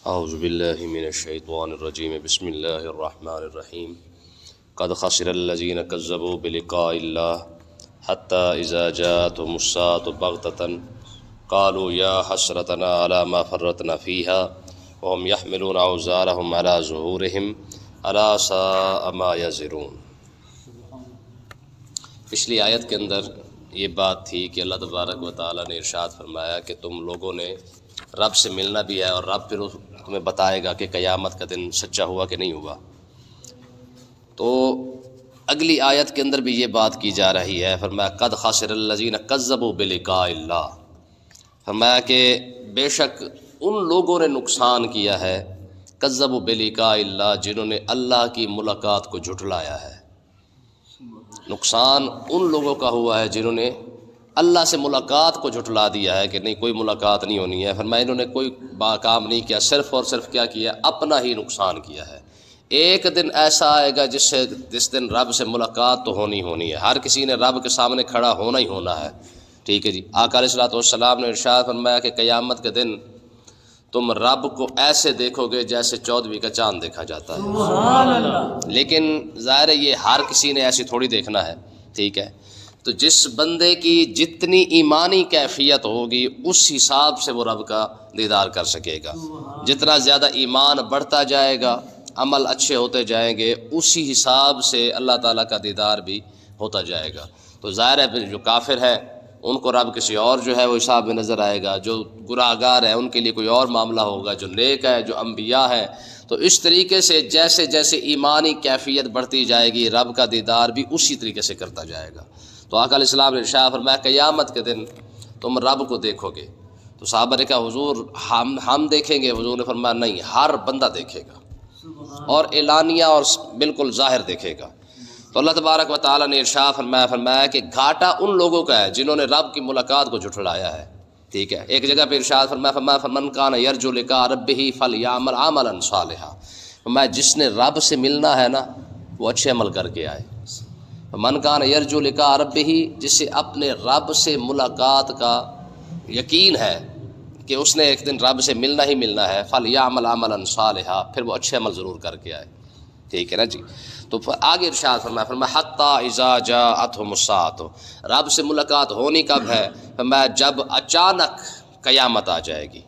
اعوذ باللہ من الشیطان الرجیم بسم اللہ الرحمن الرحیم قد خسر الذین کذبوا بلقاء اللہ حتی اذا جاءتهم الساعة بغتة قالوا یا حسرتنا على ما فرطنا فیها وهم يحملون اوزارهم على ظہورهم الا ساء ما یزرون۔ پچھلی آیت کے اندر یہ بات تھی کہ اللہ تبارک و تعالیٰ نے ارشاد فرمایا کہ تم لوگوں نے رب سے ملنا بھی ہے اور رب پھر تمہیں بتائے گا کہ قیامت کا دن سچا ہوا کہ نہیں ہوا۔ تو اگلی آیت کے اندر بھی یہ بات کی جا رہی ہے، فرمایا قد خسر الذین کذبوا بلقاء اللہ، فرمایا کہ بے شک ان لوگوں نے نقصان کیا ہے، کذبوا بلقاء اللہ، جنہوں نے اللہ کی ملاقات کو جھٹلایا ہے۔ نقصان ان لوگوں کا ہوا ہے جنہوں نے اللہ سے ملاقات کو جھٹلا دیا ہے کہ نہیں کوئی ملاقات نہیں ہونی ہے۔ فرمایا انہوں نے کوئی کام نہیں کیا، صرف اور صرف کیا کیا، اپنا ہی نقصان کیا ہے۔ ایک دن ایسا آئے گا جس دن رب سے ملاقات تو ہونی ہے، ہر کسی نے رب کے سامنے کھڑا ہونا ہی ہونا ہے، ٹھیک ہے جی۔ آقا علیہ الصلوۃ والسلام نے ارشاد فرمایا کہ قیامت کے دن تم رب کو ایسے دیکھو گے جیسے 14ویں کا چاند دیکھا جاتا ہے، سبحان اللہ۔ لیکن ظاہر ہے یہ ہر کسی نے ایسی تھوڑی دیکھنا ہے، ٹھیک ہے۔ تو جس بندے کی جتنی ایمانی کیفیت ہوگی اس حساب سے وہ رب کا دیدار کر سکے گا۔ جتنا زیادہ ایمان بڑھتا جائے گا، عمل اچھے ہوتے جائیں گے، اسی حساب سے اللہ تعالیٰ کا دیدار بھی ہوتا جائے گا۔ تو ظاہر ہے جو کافر ہے ان کو رب کسی اور جو ہے وہ حساب میں نظر آئے گا، جو گناہگار ہے ان کے لیے کوئی اور معاملہ ہوگا، جو نیک ہے، جو انبیاء ہے۔ تو اس طریقے سے جیسے جیسے ایمانی کیفیت بڑھتی جائے گی رب کا دیدار بھی اسی طریقے سے کرتا جائے گا۔ تو آقا علیہ السلام نے ارشاد فرمایا قیامت کے دن تم رب کو دیکھو گے۔ تو صحابہ نے کہا حضور ہم دیکھیں گے؟ حضور نے فرمایا نہیں، ہر بندہ دیکھے گا، اور اعلانیہ اور بالکل ظاہر دیکھے گا۔ تو اللہ تبارک و تعالیٰ نے ارشاد فرمایا کہ گھاٹا ان لوگوں کا ہے جنہوں نے رب کی ملاقات کو جھٹلایا ہے، ٹھیک ہے۔ ایک جگہ پہ ارشاد فرمایا فمن کان یرجو لقاء ربہ فلیعمل عملا صالحا، فرمایا جس نے رب سے ملنا ہے نا وہ اچھے عمل کر کے آئے۔ من کان یرجو لقاء ربہ، جسے اپنے رب سے ملاقات کا یقین ہے کہ اس نے ایک دن رب سے ملنا ہی ملنا ہے، فلیعمل عملا صالحا، پھر وہ اچھے عمل ضرور کر کے آئے، ٹھیک ہے نا جی۔ تو آگے ارشاد فرمایا حتی اذا جاءتهم الساعة، رب سے ملاقات ہونی کب ہے؟ فرمایا جب اچانک قیامت آ جائے گی،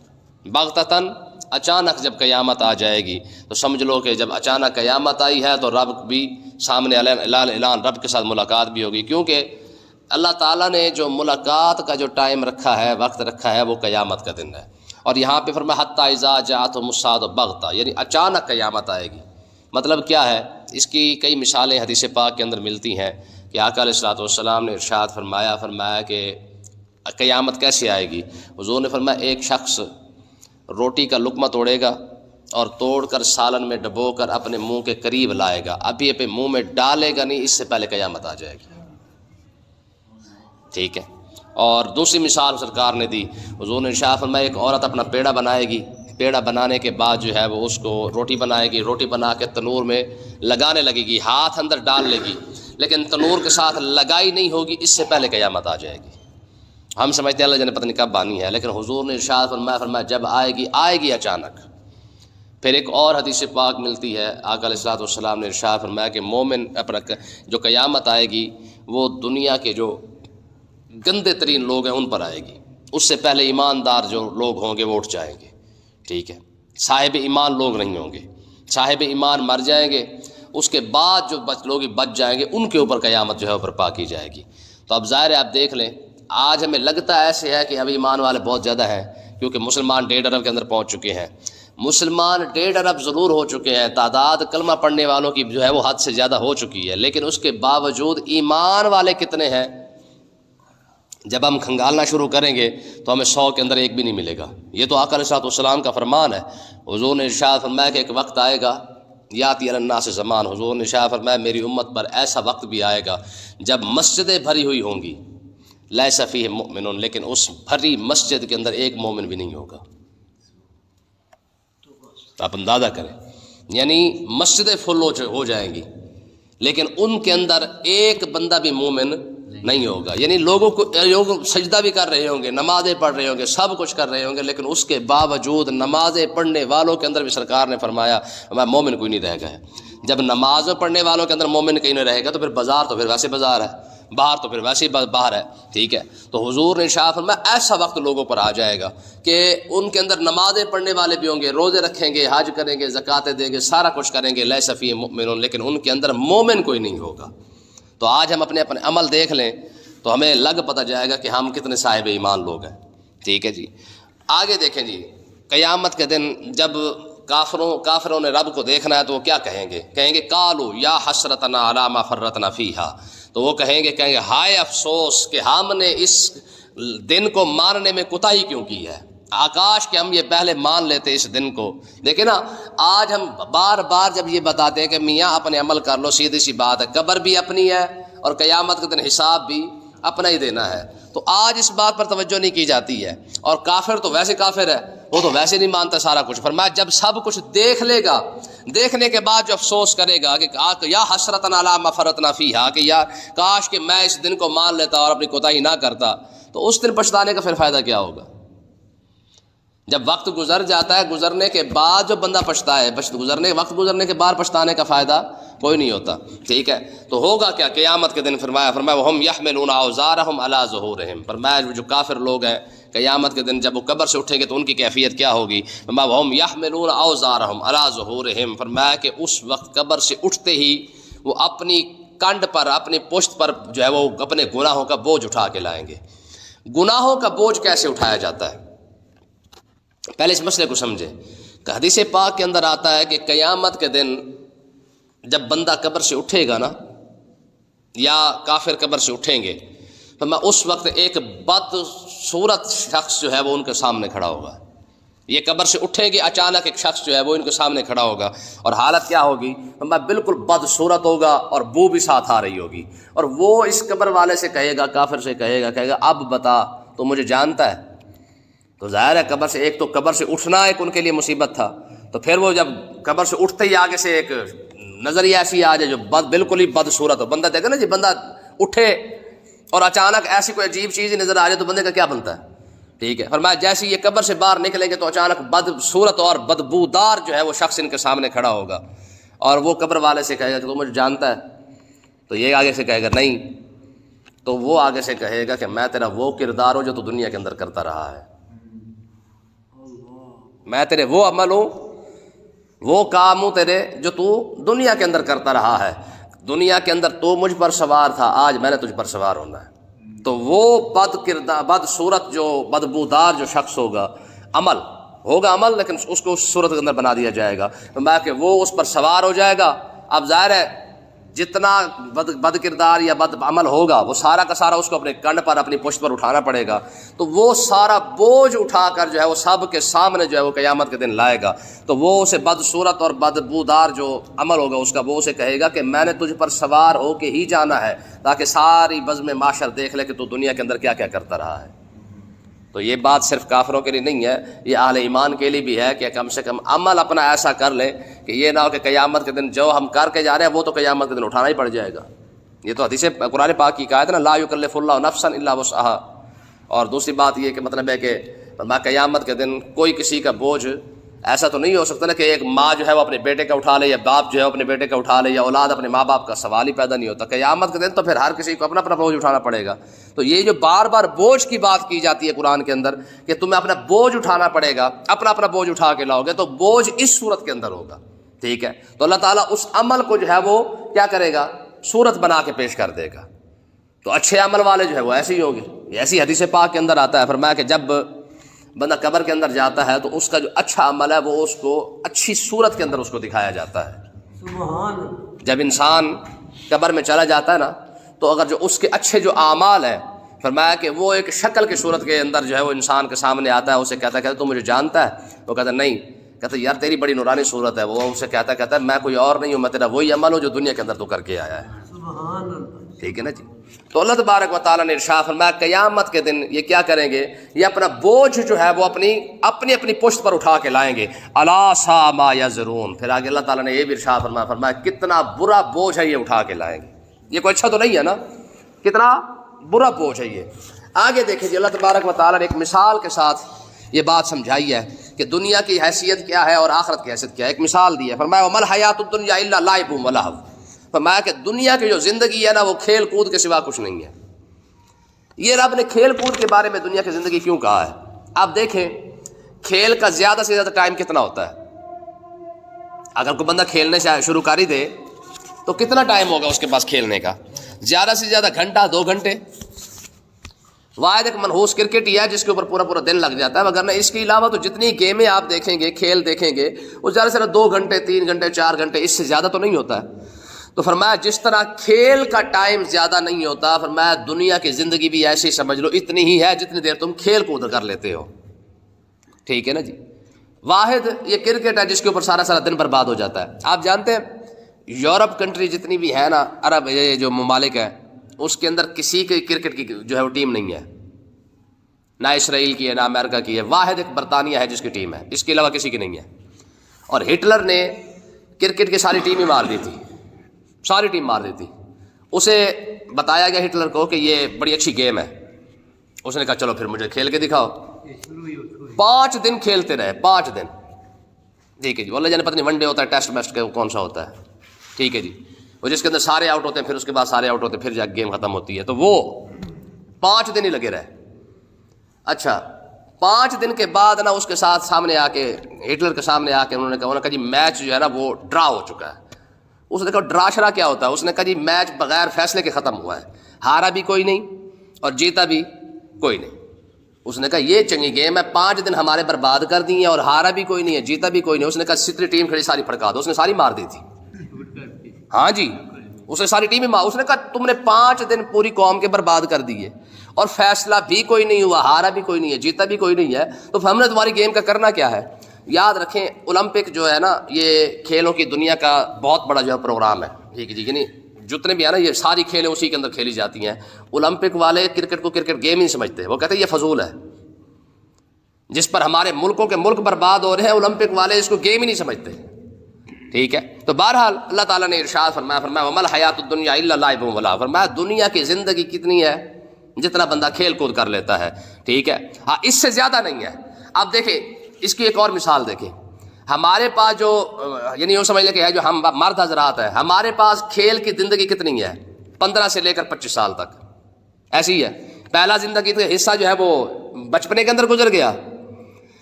بغتتاً، اچانک جب قیامت آ جائے گی تو سمجھ لو کہ جب اچانک قیامت آئی ہے تو رب بھی سامنے اعلان، رب کے ساتھ ملاقات بھی ہوگی، کیونکہ اللہ تعالیٰ نے جو ملاقات کا جو ٹائم رکھا ہے، وقت رکھا ہے، وہ قیامت کا دن ہے۔ اور یہاں پہ فرمایا حتی اذا جاءتهم الساعة بغتہ، یعنی اچانک قیامت آئے گی۔ مطلب کیا ہے؟ اس کی کئی مثالیں حدیث پاک کے اندر ملتی ہیں کہ آقا علیہ الصلوۃ والسلام نے ارشاد فرمایا کہ قیامت کیسے آئے گی؟ حضور نے فرمایا ایک شخص روٹی کا لقمہ توڑے گا اور توڑ کر سالن میں ڈبو کر اپنے منہ کے قریب لائے گا، ابھی اپنے منہ میں ڈالے گا نہیں، اس سے پہلے قیامت آ جائے گی، ٹھیک ہے۔ اور دوسری مثال سرکار نے دی، حضور نے ارشاد فرمایا ایک عورت اپنا پیڑا بنائے گی، پیڑا بنانے کے بعد جو ہے وہ اس کو روٹی بنائے گی، روٹی بنا کے تنور میں لگانے لگے گی، ہاتھ اندر ڈال لے گی، لیکن تنور کے ساتھ لگائی نہیں ہوگی، اس سے پہلے قیامت آ جائے گی۔ ہم سمجھتے ہیں اللہ جانے پتہ نہیں کب آنی ہے، لیکن حضور نے ارشاد فرمایا جب آئے گی اچانک۔ پھر ایک اور حدیث پاک ملتی ہے، آقا علیہ الصلوۃ والسلام نے ارشاد فرمایا کہ مومن اپنا جو قیامت آئے گی وہ دنیا کے جو گندے ترین لوگ ہیں ان پر آئے گی، اس سے پہلے ایماندار جو لوگ ہوں گے وہ اٹھ جائیں گے، ٹھیک ہے۔ صاحب ایمان لوگ نہیں ہوں گے، صاحب ایمان مر جائیں گے، اس کے بعد جو لوگ بچ جائیں گے ان کے اوپر قیامت جو ہے اوپر پا کی جائے گی۔ تو اب ظاہر ہے آپ دیکھ لیں، آج ہمیں لگتا ایسے ہے کہ ابھی ایمان والے بہت زیادہ ہیں کیونکہ مسلمان 1.5 ارب کے اندر پہنچ چکے ہیں۔ مسلمان 1.5 ارب ضرور ہو چکے ہیں، تعداد کلمہ پڑھنے والوں کی جو ہے وہ حد سے زیادہ ہو چکی ہے، لیکن اس کے باوجود ایمان والے کتنے ہیں؟ جب ہم کھنگالنا شروع کریں گے تو ہمیں 100 کے اندر ایک بھی نہیں ملے گا۔ یہ تو آقا علیہ الصلوۃ والسلام کا فرمان ہے۔ حضور نے ارشاد فرمایا کہ ایک وقت آئے گا، یاتی علی الناس زمان، حضور نے ارشاد فرمایا میری امت پر ایسا وقت بھی آئے گا جب مسجدیں بھری ہوئی ہوں گی، لیس فیہ مؤمن، لیکن اس بھری مسجد کے اندر ایک مومن بھی نہیں ہوگا۔ آپ اندازہ کریں، یعنی مسجدیں فل ہو جائیں گی لیکن ان کے اندر ایک بندہ بھی مومن نہیں ہوگا. یعنی لوگ سجدہ بھی کر رہے ہوں گے، نمازیں پڑھ رہے ہوں گے، سب کچھ کر رہے ہوں گے، لیکن اس کے باوجود نمازیں پڑھنے والوں کے اندر بھی سرکار نے فرمایا مومن کوئی نہیں رہ گا. جب نماز پڑھنے والوں کے اندر مومن کوئی نہیں رہے گا تو پھر بازار تو پھر ویسے بازار ہے، باہر تو پھر ویسے ہی باہر ہے. ٹھیک ہے، تو حضور نے ارشاد فرمایا ایسا وقت لوگوں پر آ جائے گا کہ ان کے اندر نمازیں پڑھنے والے بھی ہوں گے، روزے رکھیں گے، حج کریں گے، زکاتیں دیں گے، سارا کچھ کریں گے، لیس فیہ مؤمن، لیکن ان کے اندر مومن کوئی نہیں ہوگا. تو آج ہم اپنے عمل دیکھ لیں تو ہمیں پتہ جائے گا کہ ہم کتنے صاحب ایمان لوگ ہیں. ٹھیک ہے جی. آگے دیکھیں جی، قیامت کے دن جب کافروں نے رب کو دیکھنا ہے تو وہ کیا کہیں گے قالوا یا حسرتنا علی ما فرطنا فیہا. تو وہ کہیں گے ہائے افسوس کہ ہم نے اس دن کو ماننے میں کوتاہی کیوں کی ہے. آکاش کہ ہم یہ پہلے مان لیتے اس دن کو. دیکھیں نا، آج ہم بار بار جب یہ بتاتے ہیں کہ میاں اپنے عمل کر لو، سیدھی سی بات ہے، قبر بھی اپنی ہے اور قیامت کے دن حساب بھی اپنا ہی دینا ہے. تو آج اس بات پر توجہ نہیں کی جاتی ہے. اور کافر تو ویسے کافر ہے، وہ تو ویسے نہیں مانتا سارا کچھ. فرمایا جب سب کچھ دیکھ لے گا، دیکھنے کے بعد جو افسوس کرے گا کہ یا حسرتنا علی ما فرطنا فیہا، کہ یا کاش کہ میں اس دن کو مان لیتا اور اپنی کوتاہی نہ کرتا، تو اس دن پچھتانے کا پھر فائدہ کیا ہوگا؟ جب وقت گزر جاتا ہے، گزرنے کے بعد جو بندہ پچھتا ہے، وقت گزرنے کے بعد پچھتانے کا فائدہ کوئی نہیں ہوتا. ٹھیک ہے، تو ہوگا کیا قیامت کے دن؟ فرمایا وَهُمْ يَحْمِلُونَ أَوْزَارَهُمْ عَلَىٰ ظُهُورِهِمْ. فرمایا جو کافر لوگ ہیں قیامت کے دن جب وہ قبر سے اٹھیں گے تو ان کی کیفیت کیا ہوگی؟ فرمایا وَهُمْ يَحْمِلُونَ أَوْزَارَهُمْ عَلَىٰ ظُهُورِهِمْ. فرمایا کہ اس وقت قبر سے اٹھتے ہی وہ اپنی کنڈ پر، اپنی پشت پر جو ہے وہ اپنے گناہوں کا بوجھ اٹھا کے لائیں گے. گناہوں کا بوجھ کیسے اٹھایا جاتا ہے؟ پہلے اس مسئلے کو سمجھیں. کہ حدیث پاک کے اندر آتا ہے کہ قیامت کے دن جب بندہ قبر سے اٹھے گا نا، یا کافر قبر سے اٹھیں گے، تو میں اس وقت ایک بدصورت شخص جو ہے وہ ان کے سامنے کھڑا ہوگا. یہ قبر سے اٹھیں گے، اچانک ایک شخص جو ہے وہ ان کے سامنے کھڑا ہوگا، اور حالت کیا ہوگی؟ میں بالکل بدصورت ہوگا اور بو بھی ساتھ آ رہی ہوگی. اور وہ اس قبر والے سے کہے گا، کافر سے کہے گا اب بتا تو مجھے جانتا ہے. تو ظاہر ہے قبر سے، ایک تو قبر سے اٹھنا ایک ان کے لیے مصیبت تھا، تو پھر وہ جب قبر سے اٹھتے ہی آگے سے ایک نظریہ ایسی آ جائے جو بالکل ہی بدصورت ہو. بندہ دیکھے نا جی، بندہ اٹھے اور اچانک ایسی کوئی عجیب چیز نظر آ جائے تو بندے کا کیا بنتا ہے؟ ٹھیک ہے، فرمایا جیسے یہ قبر سے باہر نکلیں گے تو اچانک بدصورت اور بدبودار جو ہے وہ شخص ان کے سامنے کھڑا ہوگا، اور وہ قبر والے سے کہے گا کہ تو مجھے جانتا ہے. تو یہ آگے سے کہے گا نہیں. تو وہ آگے سے کہے گا کہ میں تیرا وہ کردار ہوں جو تو دنیا کے اندر کرتا رہا ہے، میں تیرے وہ عمل ہوں، وہ کام ہوں تیرے جو تو دنیا کے اندر کرتا رہا ہے. دنیا کے اندر تو مجھ پر سوار تھا، آج میں نے تجھ پر سوار ہونا ہے. تو وہ بد کردار، بد صورت، جو بدبودار جو شخص ہوگا، عمل ہوگا عمل لیکن اس کو اس صورت کے اندر بنا دیا جائے گا کہ وہ اس پر سوار ہو جائے گا. اب ظاہر ہے جتنا بد کردار یا بد عمل ہوگا وہ سارا کا سارا اس کو اپنے کنڈ پر، اپنی پشت پر اٹھانا پڑے گا. تو وہ سارا بوجھ اٹھا کر جو ہے وہ سب کے سامنے جو ہے وہ قیامت کے دن لائے گا. تو وہ اسے بدصورت اور بدبودار جو عمل ہوگا اس کا، وہ اسے کہے گا کہ میں نے تجھ پر سوار ہو کے ہی جانا ہے تاکہ ساری بزم معاشر دیکھ لے کہ تو دنیا کے اندر کیا کیا کرتا رہا ہے. تو یہ بات صرف کافروں کے لیے نہیں ہے، یہ اہل ایمان کے لیے بھی ہے کہ کم سے کم عمل اپنا ایسا کر لیں کہ یہ نہ ہو کہ قیامت کے دن جو ہم کر کے جا رہے ہیں وہ تو قیامت کے دن اٹھانا ہی پڑ جائے گا. یہ تو حدیث قرآن پاک کی آیت ہے نا، لا یکلف اللہ نفسا الا وسعہا. اور دوسری بات یہ کہ مطلب ہے کہ قیامت کے دن کوئی کسی کا بوجھ ایسا تو نہیں ہو سکتا نا کہ ایک ماں جو ہے وہ اپنے بیٹے کا اٹھا لے، یا باپ جو ہے اپنے بیٹے کا اٹھا لے، یا اولاد اپنے ماں باپ کا. سوال ہی پیدا نہیں ہوتا. قیامت کے دن تو پھر ہر کسی کو اپنا اپنا بوجھ اٹھانا پڑے گا. تو یہ جو بار بار بوجھ کی بات کی جاتی ہے قرآن کے اندر کہ تمہیں اپنا بوجھ اٹھانا پڑے گا، اپنا اپنا بوجھ اٹھا کے لاؤ گے، تو بوجھ اس صورت کے اندر ہوگا. ٹھیک ہے، تو اللہ تعالیٰ اس عمل کو جو ہے وہ کیا کرے گا؟ صورت بنا کے پیش کر دے گا. تو اچھے عمل والے جو ہے وہ ایسے ہی ہوں گے. ایسی حدیث پاک کے اندر آتا ہے، فرمایا کہ جب بندہ قبر کے اندر جاتا ہے تو اس کا جو اچھا عمل ہے وہ اس کو اچھی صورت کے اندر اس کو دکھایا جاتا ہے. سبحان. جب انسان قبر میں چلا جاتا ہے نا، تو اگر جو اس کے اچھے جو اعمال ہیں، فرمایا کہ وہ ایک شکل کی صورت کے اندر جو ہے وہ انسان کے سامنے آتا ہے. اسے کہتا ہے تو مجھے جانتا ہے؟ وہ کہتا ہے نہیں. کہتا ہے یار تیری بڑی نورانی صورت ہے. وہ اسے کہتا ہے میں کوئی اور نہیں ہوں، میں تیرا وہی عمل ہوں جو دنیا کے اندر تو کر کے آیا ہے. سبحان اللہ. ٹھیک ہے نا جی. تو اللہ تبارک و تعالیٰ نے ارشاد فرمایا قیامت کے دن یہ کیا کریں گے؟ یہ اپنا بوجھ جو ہے وہ اپنی پشت پر اٹھا کے لائیں گے. الا ساء ما یزرون. پھر آگے اللہ تعالیٰ نے یہ بھی ارشاد فرمایا کتنا برا بوجھ ہے یہ اٹھا کے لائیں گے. یہ کوئی اچھا تو نہیں ہے نا، کتنا برا بوجھ ہے یہ۔ آگے دیکھیں جی، اللہ تبارک و تعالیٰ نے ایک مثال کے ساتھ یہ بات سمجھائی ہے کہ دنیا کی حیثیت کیا ہے اور آخرت کی حیثیت کیا ہے۔ ایک مثال دی ہے، فرمایا وَمَا الْحَيَاةُ الدُّنْيَا إِلَّا لَعِبٌ وَلَهْوٌ، فرمایا کہ دنیا کی جو زندگی ہے نا وہ کھیل کود کے سوا کچھ نہیں ہے۔ یہ رب نے کھیل کود کے بارے میں دنیا کی زندگی کیوں کہا ہے؟ آپ دیکھیں کھیل کا زیادہ سے زیادہ ٹائم کتنا ہوتا ہے؟ اگر کوئی بندہ کھیلنے سے شروع کر ہی دے تو کتنا ٹائم ہوگا اس کے پاس کھیلنے کا؟ زیادہ سے زیادہ گھنٹہ 2 گھنٹے۔ واحد ایک منحوس کرکٹ ہی ہے جس کے اوپر پورا پورا دن لگ جاتا ہے، وگرنہ اس کے علاوہ تو جتنی گیمیں آپ دیکھیں گے، کھیل دیکھیں گے، وہ زیادہ سے زیادہ 2 گھنٹے 3 گھنٹے 4 گھنٹے، اس سے زیادہ تو نہیں ہوتا ہے۔ تو فرمایا جس طرح کھیل کا ٹائم زیادہ نہیں ہوتا، فرمایا دنیا کی زندگی بھی ایسے ہی سمجھ لو، اتنی ہی ہے جتنی دیر تم کھیل کود کر لیتے ہو۔ ٹھیک ہے نا جی؟ واحد یہ کرکٹ ہے جس کے اوپر سارا دن برباد ہو جاتا ہے۔ آپ جانتے ہیں یورپ کنٹری جتنی بھی ہے نا، عرب یہ جو ممالک ہیں، اس کے اندر کسی کی کرکٹ کی جو ہے وہ ٹیم نہیں ہے، نہ اسرائیل کی ہے نہ امریکہ کی ہے، واحد ایک برطانیہ ہے جس کی ٹیم ہے، اس کے علاوہ کسی کی نہیں ہے۔ اور ہٹلر نے کرکٹ کی ساری ٹیم ہی مار دی تھی، ساری ٹیم مار دی تھی۔ اسے بتایا گیا ہٹلر کو کہ یہ بڑی اچھی گیم ہے، اس نے کہا چلو پھر مجھے کھیل کے دکھاؤ۔ 5 دن کھیلتے رہے، 5 دن۔ ٹھیک ہے جی، واللہ جانے پتہ نہیں ون ڈے ہوتا ہے، ٹیسٹ میچ کا کون سا ہوتا ہے، ٹھیک ہے جی، وہ جس کے اندر سارے آؤٹ ہوتے ہیں، پھر اس کے بعد سارے آؤٹ ہوتے ہیں، پھر جا کے گیم ختم ہوتی ہے، تو وہ 5 دن ہی لگے رہے۔ اچھا 5 دن کے بعد نا اس کے ساتھ سامنے آ کے، ہٹلر کے سامنے آ کے انہوں نے کہا جی میچ جو ہے نا وہ ڈرا ہو چکا ہے۔ اس نے کہا ڈرا شرا کیا ہوتا ہے؟ اس نے کہا جی میچ بغیر فیصلے کے ختم ہوا ہے، ہارا بھی کوئی نہیں اور جیتا بھی کوئی نہیں۔ اس نے کہا یہ چنگی گیم ہے، 5 دن ہمارے برباد کر دی ہیں اور ہارا بھی کوئی نہیں ہے، جیتا بھی کوئی نہیں۔ اس نے کہا ستری ٹیم کھڑی ساری پھڑکا دو، اس نے ساری مار دی تھی۔ ہاں جی، اس نے ساری ٹیم ہی مار، اس نے کہا تم نے 5 دن پوری قوم کے برباد کر دیے اور فیصلہ بھی کوئی نہیں ہوا، ہارا بھی کوئی نہیں ہے، جیتا بھی کوئی نہیں ہے، تو ہم نے تمہاری گیم کا کرنا کیا ہے؟ یاد رکھیں اولمپک جو ہے نا یہ کھیلوں کی دنیا کا بہت بڑا جو ہے پروگرام ہے، ٹھیک ہے جی، یعنی جتنے بھی ہے نا یہ ساری کھیلیں اسی کے اندر کھیلی جاتی ہیں۔ اولمپک والے کرکٹ کو کرکٹ گیم ہی نہیں سمجھتے، وہ کہتے ہیں یہ فضول ہے، جس پر ہمارے ملکوں کے ملک برباد ہو رہے ہیں، اولمپک والے اس کو گیم ہی نہیں سمجھتے۔ ٹھیک ہے، تو بہرحال اللہ تعالیٰ نے ارشاد فرمایا وَمَا الْحَيَاةُ الدُّنْيَا إِلَّا لَعِبٌ وَلَهْوٌ، فرمایا دنیا کی زندگی کتنی ہے؟ جتنا بندہ کھیل کود کر لیتا ہے، ٹھیک ہے، ہاں اس سے زیادہ نہیں ہے۔ اب دیکھیں اس کی ایک اور مثال دیکھیں، ہمارے پاس جو یعنی یوں سمجھ لیں کہ ہے جو ہم مرد حضرات ہیں، ہمارے پاس کھیل کی زندگی کتنی ہے؟ 15 سے لے کر 25 سال تک، ایسی ہی ہے۔ پہلا زندگی کا حصہ جو ہے وہ بچپنے کے اندر گزر گیا،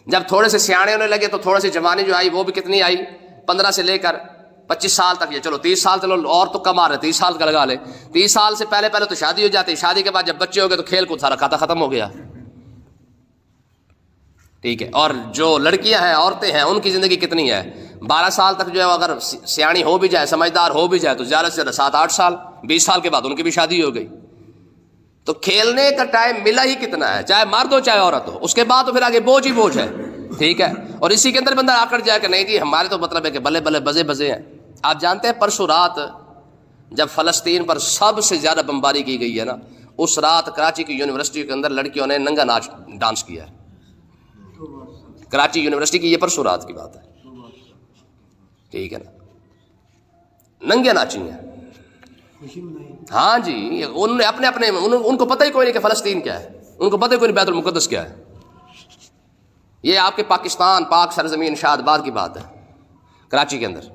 جب تھوڑے سے سیانے ہونے لگے تو تھوڑے سے جوانی جو آئی وہ بھی کتنی آئی؟ 15 سے لے کر 25 سال تک، یہ چلو 30 سال چلو اور تو کم آ رہے، 30 سال کا لگا لے۔ 30 سال سے پہلے تو شادی ہو جاتی، شادی کے بعد جب بچے ہو گئے تو کھیل کود سارا کھاتا ختم ہو گیا، ٹھیک ہے۔ اور جو لڑکیاں ہیں، عورتیں ہیں، ان کی زندگی کتنی ہے؟ 12 سال تک جو ہے اگر سیانی ہو بھی جائے، سمجھدار ہو بھی جائے تو زیادہ سے زیادہ 7-8 سال، 20 سال کے بعد ان کی بھی شادی ہو گئی۔ تو کھیلنے کا ٹائم ملا ہی کتنا ہے، چاہے مرد ہو چاہے عورت ہو، اس کے بعد تو پھر آگے بوجھ ہی بوجھ ہے، ٹھیک ہے۔ اور اسی کے اندر بندہ آکڑ جائے کہ نہیں جی ہمارے تو مطلب ہے کہ بلے بلے بزے بزے ہیں۔ آپ جانتے ہیں پرسوں رات جب فلسطین پر سب سے زیادہ بمباری کی گئی ہے نا، اس رات کراچی کی یونیورسٹی کے اندر لڑکیوں نے ننگا ناچ ڈانس کیا ہے، کراچی یونیورسٹی کی، یہ پرسوں رات کی بات ہے، ٹھیک ہے نا، ننگے ناچی ہیں۔ ہاں جی، انہوں نے اپنے ان کو پتہ ہی کوئی نہیں کہ فلسطین کیا ہے، ان کو پتہ ہی کوئی نہیں بیت المقدس کیا ہے، یہ آپ کے پاکستان پاک سرزمین شاد آباد کی بات ہے، کراچی کے اندر۔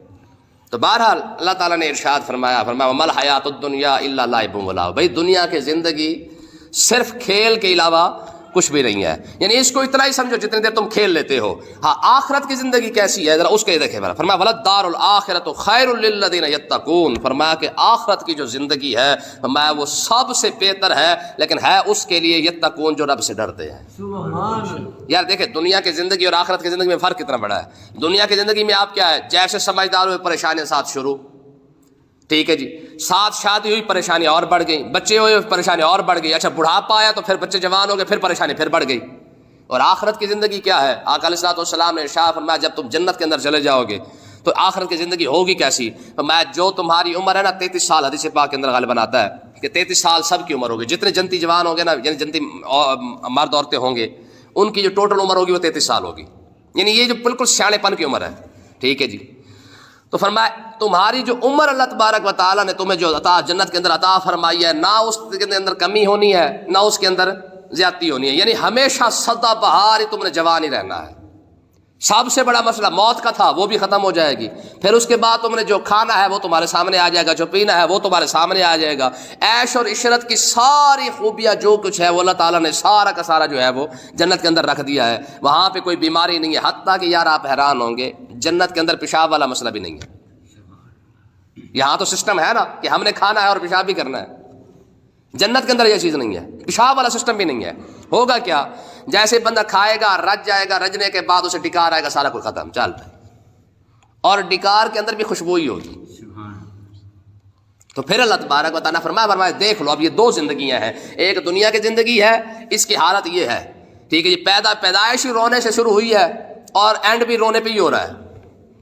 تو بہرحال اللہ تعالیٰ نے ارشاد فرمایا وَمَا الْحَيَاةُ الدُّنْيَا إِلَّا لَعِبٌ وَلَهْوٌ، بھائی دنیا کی زندگی صرف کھیل کے علاوہ کچھ بھی نہیں ہے، یعنی اس کو اتنا ہی سمجھو جتنی دیر تم کھیل لیتے ہو۔ ہاں آخرت کی زندگی کیسی ہے ذرا اس کے دیکھیں، فرمایا وَلَلدَّارُ الْآخِرَةُ خَيْرٌ لِلَّذِينَ يَتَّقُونَ، فرمایا کہ آخرت کی جو زندگی ہے فرمایا وہ سب سے بہتر ہے، لیکن ہے اس کے لیے یتقون جو رب سے ڈرتے ہیں۔ یار دیکھیں دنیا کی زندگی اور آخرت کی زندگی میں فرق کتنا بڑا ہے۔ دنیا کی زندگی میں آپ کیا ہے، جیسے سمجھدار ہوئے پریشانیاں ساتھ شروع، ٹھیک ہے جی، ساتھ شادی ہوئی پریشانی اور بڑھ گئی، بچے ہوئے پریشانی اور بڑھ گئی، اچھا بڑھاپا آیا تو پھر بچے جوان ہو گئے، پھر پریشانی پھر بڑھ گئی۔ اور آخرت کی زندگی کیا ہے؟ آقا علیہ الصلوۃ والسلام نے ارشاد فرمایا جب تم جنت کے اندر چلے جاؤ گے تو آخرت کی زندگی ہوگی کیسی؟ فرمایا جو تمہاری عمر ہے نا 33 سال، حدیث پاک کے اندر غالباً آتا ہے کہ 33 سال سب کی عمر ہوگی، جتنے جنتی جوان ہوں گے نا، یعنی جنتی مرد عورتیں ہوں گے، ان کی جو ٹوٹل عمر ہوگی وہ 33 سال ہوگی، یعنی یہ جو بالکل سیانے پن کی عمر ہے، ٹھیک ہے جی۔ تو فرمایا تمہاری جو عمر اللہ تبارک و تعالیٰ نے تمہیں جو عطا جنت کے اندر عطا فرمائی ہے، نہ اس کے اندر کمی ہونی ہے نہ اس کے اندر زیادتی ہونی ہے، یعنی ہمیشہ سدا بہار ہی تم نے جوان ہی رہنا ہے۔ سب سے بڑا مسئلہ موت کا تھا، وہ بھی ختم ہو جائے گی۔ پھر اس کے بعد تم نے جو کھانا ہے وہ تمہارے سامنے آ جائے گا، جو پینا ہے وہ تمہارے سامنے آ جائے گا۔ عیش اور عشرت کی ساری خوبیاں جو کچھ ہے وہ اللہ تعالیٰ نے سارا کا سارا جو ہے وہ جنت کے اندر رکھ دیا ہے۔ وہاں پہ کوئی بیماری نہیں ہے، حتیٰ کہ یار آپ حیران ہوں گے جنت کے اندر پیشاب والا مسئلہ بھی نہیں ہے۔ یہاں تو سسٹم ہے نا کہ ہم نے کھانا ہے اور پیشاب بھی کرنا ہے، جنت کے اندر یہ چیز نہیں ہے، پیشاب والا سسٹم بھی نہیں ہے۔ ہوگا کیا، جیسے بندہ کھائے گا رج جائے گا، رجنے کے بعد اسے ڈکار آئے گا، سارا کچھ ختم، چل پہ، اور ڈکار کے اندر بھی خوشبو ہی ہوگی۔ تو پھر اللہ تبارک و تعالیٰ فرمایا دیکھ لو اب یہ دو زندگیاں ہیں، ایک دنیا کی زندگی ہے، اس کی حالت یہ ہے، ٹھیک ہے جی، پیدائش ہی رونے سے شروع ہوئی ہے اور اینڈ بھی رونے پہ ہی ہو رہا ہے،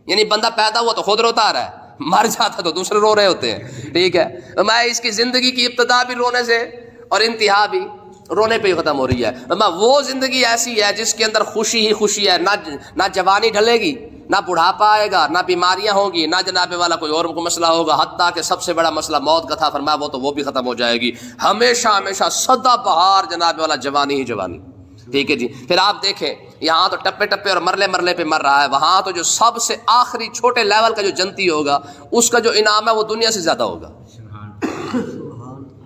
یعنی بندہ پیدا ہوا تو خود روتا آ رہا ہے، مر جاتا تو دوسرے رو رہے ہوتے ہیں، ٹھیک ہے۔ میں اس کی زندگی کی ابتدا بھی رونے سے اور انتہا بھی رونے پہ ہی ختم ہو رہی ہے۔ وہ زندگی ایسی ہے جس کے اندر خوشی ہی خوشی ہے، نہ جوانی ڈھلے گی، نہ بڑھاپا آئے گا، نہ بیماریاں ہوں گی، نہ جناب والا کوئی اور مسئلہ ہوگا، حتیٰ کہ سب سے بڑا مسئلہ موت کا تھا، فرمایا وہ بھی ختم ہو جائے گی، ہمیشہ ہمیشہ سدا بہار جناب والا جوانی ہی جوانی، ٹھیک ہے جی۔ پھر آپ دیکھیں یہاں تو ٹپے ٹپے اور مرلے پہ مر رہا ہے، وہاں تو جو سب سے آخری چھوٹے لیول کا جو جنتی ہوگا اس کا جو انعام ہے وہ دنیا سے زیادہ ہوگا،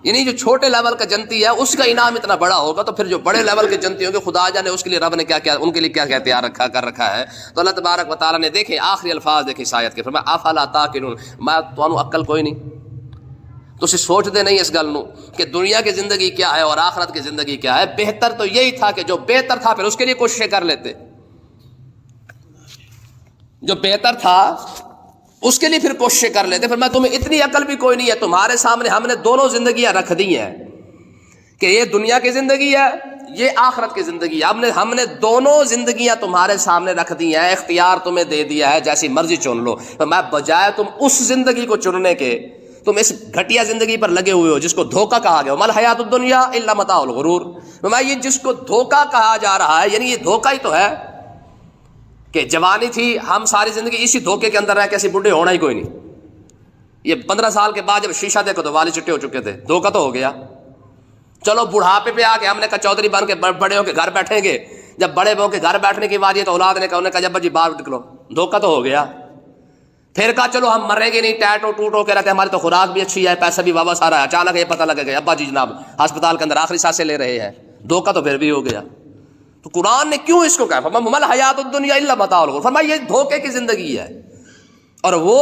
یعنی جو چھوٹے لیول کا جنتی ہے اس کا انعام اتنا بڑا ہوگا، تو پھر جو بڑے لیول کے جنتی ہوں گے خدا جانے اس کے لیے رب نے کیا ان کے لیے کیا تیار کر رکھا ہے۔ تو اللہ تبارک و تعالیٰ نے دیکھیں آخری الفاظ دیکھیں اس آیت کے، فرمایا افلا تعقلون، میں تانوں عقل کوئی نہیں، تو سوچ دے نہیں اس گل نو کہ دنیا کی زندگی کیا ہے اور آخرت کی زندگی کیا ہے۔ بہتر تو یہی تھا کہ جو بہتر تھا پھر اس کے لیے کوششیں کر لیتے، جو بہتر تھا اس کے لیے پھر کوششیں کر لیتے۔ پھر میں تمہیں اتنی عقل بھی کوئی نہیں ہے، تمہارے سامنے ہم نے دونوں زندگیاں رکھ دی ہیں کہ یہ دنیا کی زندگی ہے، یہ آخرت کی زندگی ہے، ہم نے دونوں زندگیاں تمہارے سامنے رکھ دی ہیں، اختیار تمہیں دے دیا ہے، جیسی مرضی چن لو۔ میں بجائے تم اس زندگی کو چننے کے تم اس گھٹیا زندگی پر لگے ہوئے ہو جس کو دھوکہ کہا گیا، مل حیات الدنیا الا متاع الغرور، میں یہ جس کو دھوکہ کہا جا رہا ہے، یعنی یہ دھوکہ ہی تو ہے کہ جوانی تھی، ہم ساری زندگی اسی دھوکے کے اندر رہ کے ایسے بوڑھے ہونا ہی کوئی نہیں۔ یہ 15 سال کے بعد جب شیشہ دیکھو تو والے چٹے ہو چکے تھے، دھوکہ تو ہو گیا۔ چلو بڑھاپے پہ آ کے ہم نے کہا چودھری بن کے بڑے ہو کے گھر بیٹھیں گے، جب بڑے ہو کے گھر بیٹھنے کی بات یہ تو اولاد نے کہا، انہوں نے کہا جب جی باہر نکلو، دھوکہ تو ہو گیا۔ پھر کہا چلو ہم مریں گے نہیں، ٹیٹو ٹوٹو کے رہتے، ہماری تو خوراک بھی اچھی ہے، پیسہ بھی واپس آ رہا ہے، اچانک یہ پتہ لگے گا ابا جی جناب ہسپتال کے اندر آخری سانسیں لے رہے ہیں، دھوکہ تو پھر بھی ہو گیا۔ تو قرآن نے کیوں اس کو کہا، فرمایا مل حیات الدنیا الا متاع الغرور، فرمایا یہ دھوکے کی زندگی ہے، اور وہ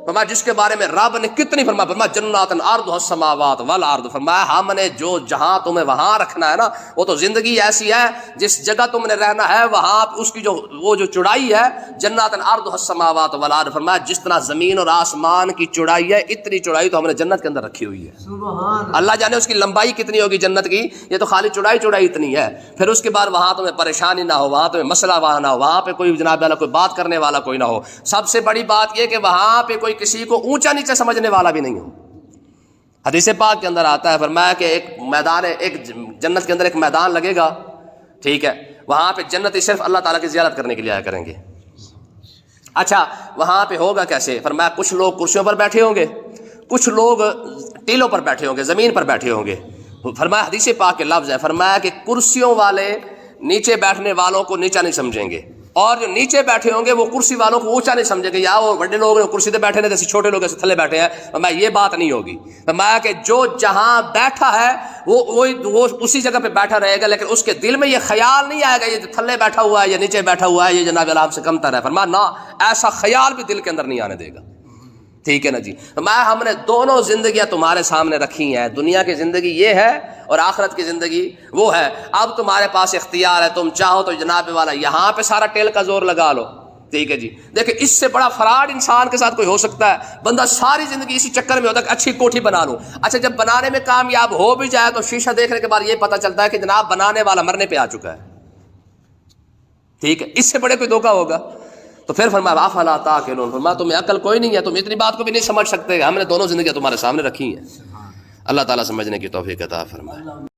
فرمایا جس کے بارے میں رب نے کتنی فرمایا جنات عرضها السماوات والارض، فرمایا ہم نے جو جہاں تمہیں وہاں رکھنا ہے نا، وہ تو زندگی ایسی ہے جس جگہ تم نے رہنا ہے وہاں اس کی وہ جو چوڑائی ہے، جنات عرضها السماوات والارض، فرمایا جس طرح زمین اور آسمان کی چوڑائی ہے اتنی چوڑائی تو ہم نے جنت کے اندر رکھی ہوئی ہے۔ سبحان اللہ جانے اس کی لمبائی کتنی ہوگی جنت کی، یہ تو خالی چوڑائی اتنی ہے۔ پھر اس کے بعد وہاں تمہیں پریشانی نہ ہو، وہاں تمہیں مسئلہ وہاں نہ ہو، وہاں پہ کوئی جناب والا کوئی بات کرنے والا کوئی نہ ہو، سب سے بڑی بات یہ کہ وہاں پہ کوئی کسی کو اونچا نیچے سمجھنے والا بھی نہیں ہو۔ حدیث پاک کے اندر آتا ہے، فرمایا کہ ایک میدان ہے، ایک جنت کے اندر ایک میدان لگے گا، ٹھیک ہے، وہاں پہ جنتی صرف اللہ تعالیٰ کی زیارت کرنے کے لیے آیا کریں گے۔ اچھا وہاں پہ ہوگا کیسے، فرمایا کچھ لوگ کرسیوں پر بیٹھے ہوں گے، کچھ لوگ ٹیلوں پر بیٹھے ہوں گے، زمین پر بیٹھے ہوں گے۔ فرمایا حدیث پاک کے لفظ ہے، فرمایا کہ کرسیوں والے نیچے بیٹھنے والوں کو نیچا نہیں سمجھیں گے، اور جو نیچے بیٹھے ہوں گے وہ کرسی والوں کو اونچا نہیں سمجھیں گے، یا وہ بڑے لوگ کرسی پہ بیٹھے ہیں جیسے چھوٹے لوگ ایسے تھلے بیٹھے ہیں، میں یہ بات نہیں ہوگی۔ میں کہ جو جہاں بیٹھا ہے وہ اسی جگہ پہ بیٹھا رہے گا، لیکن اس کے دل میں یہ خیال نہیں آئے گا یہ تھلے بیٹھا ہوا ہے یا نیچے بیٹھا ہوا ہے یہ جناب اللہ سے کمتر ہے، فرمایا نہ، ایسا خیال بھی دل کے اندر نہیں آنے دے گا، ٹھیک ہے نا جی۔ ہم نے دونوں زندگیاں تمہارے سامنے رکھی ہیں، دنیا کی زندگی یہ ہے اور آخرت کی زندگی وہ ہے۔ اب تمہارے پاس اختیار ہے، تم چاہو تو جناب والا یہاں پہ سارا ٹیل کا زور لگا لو، ٹھیک ہے جی۔ دیکھیں اس سے بڑا فراڈ انسان کے ساتھ کوئی ہو سکتا ہے، بندہ ساری زندگی اسی چکر میں ہوتا ہے کہ اچھی کوٹھی بنا لوں، اچھا جب بنانے میں کامیاب ہو بھی جائے تو شیشہ دیکھنے کے بعد یہ پتہ چلتا ہے کہ جناب بنانے والا مرنے پہ آ چکا ہے، ٹھیک ہے، اس سے بڑے کوئی دھوکہ ہوگا؟ تو پھر فرمایا افلا تعقلون، فرمایا تمہیں عقل کوئی نہیں ہے، تم اتنی بات کو بھی نہیں سمجھ سکتے، ہم نے دونوں زندگیاں تمہارے سامنے رکھی ہیں۔ اللہ تعالیٰ سمجھنے کی توفیق عطا فرمائے۔